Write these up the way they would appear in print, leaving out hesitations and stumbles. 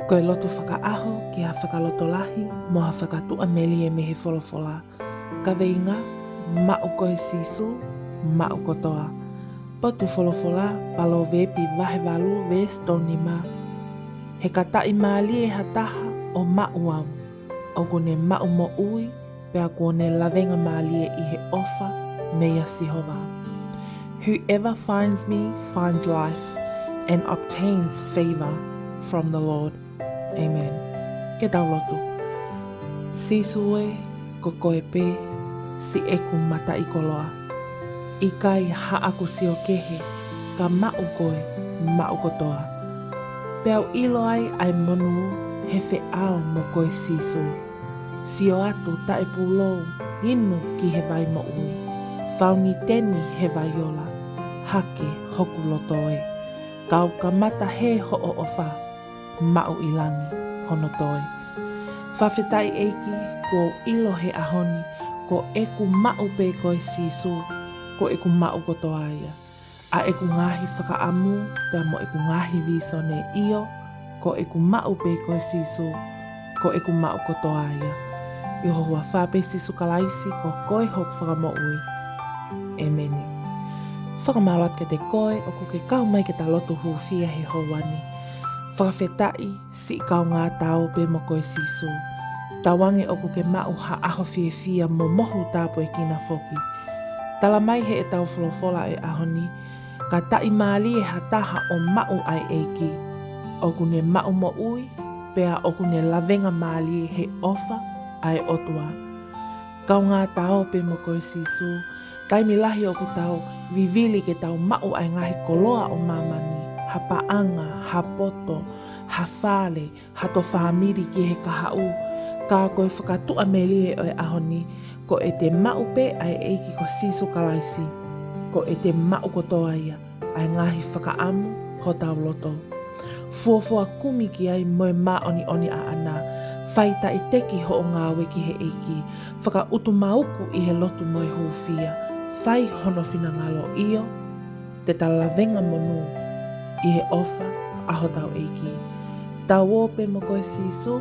Koe loto whakaaho ki ha whakaloto lahi mo ha whakatua meli e mehe wholofola. Ka veinga, mao koe sisu, mao kotoa. Potu wholofola, palo vepi vahe walu ve stonima. He katai maali e hataha o mau au. O kone mau mo ui, pea kone lavenga maali e i he ofa mea sihova. Whoever finds me finds life and obtains favor from the Lord. Amen. Ke tau lotu. Sisue ko koe pe si eku mata i koloa. I kai haaku si o kehe ka mau koe mau kotoa. Peau ilo ai monu he fe ao mo koe sisu. Si o atu ta e pulou inu ki he vai mo ui. Fauni teni he vai ola. Hake hoku lotoe. Kau ka mata he ho o ofa. Mau ilangi hono toe. Whawhetai eiki ko ilo he ahoni ko eku mau pe koe sisu ko eku mau kotoa ia. A eku ngahi whakaamu pea mo eku ngahi visone io ko eku mau pe koe sisu ko eku mau kotoa ia. Iho hua whape sisu kalaisi ko koe hoku whakamo ui. Emeni. Whakamauat ke te koe o ko ke kau mai ke ta loto huwhia he houani. Whakawhetai si kau ngā tau pe mo koe sisu. Tawange o ke mau ha aho fia mo mohu tāpu e kina foki. Tala mai he e tau wholofola e ahoni, ka tai maali e hataha o mau ai eiki. O kune mau mo ui, pea o kune lavenga maali he ofa ai otua. Kau ngā tau pe mo koe sisu, kai milahi o ku tau vivili ke tau mau ai ngahi koloa o mamani. Ha paanga, ha poto, ha whale, ha to whamiri ki he kahau. Ka koe whakatua meli e oe ahoni, ko e te mau pe ai eiki ko sisu kalaisi. Ko e te mau kotoa ia, ai ngahi whakaamu ho tau loto. Fuafua kumi ki ai moe maoni oni a ana, whaita i teki ho o ngā weki he eiki, whaka utu mauku i he lotu moe huwhia, whai hono whina ngalo io, te talavenga monu, i he ofa aho tau eiki. Tau ope mo koe sisu,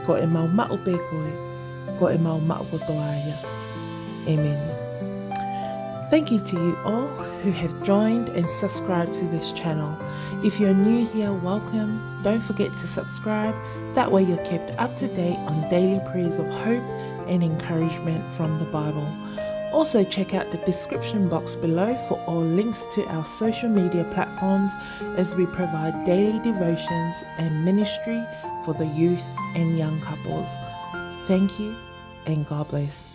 ko e mau pe koe, ko e mau kotoa ia. Amen. Thank you to you all who have joined and subscribed to this channel. If you're new here, welcome. Don't forget to subscribe. That way you're kept up to date on daily prayers of hope and encouragement from the Bible. Also check out the description box below for all links to our social media platforms as we provide daily devotions and ministry for the youth and young couples. Thank you and God bless.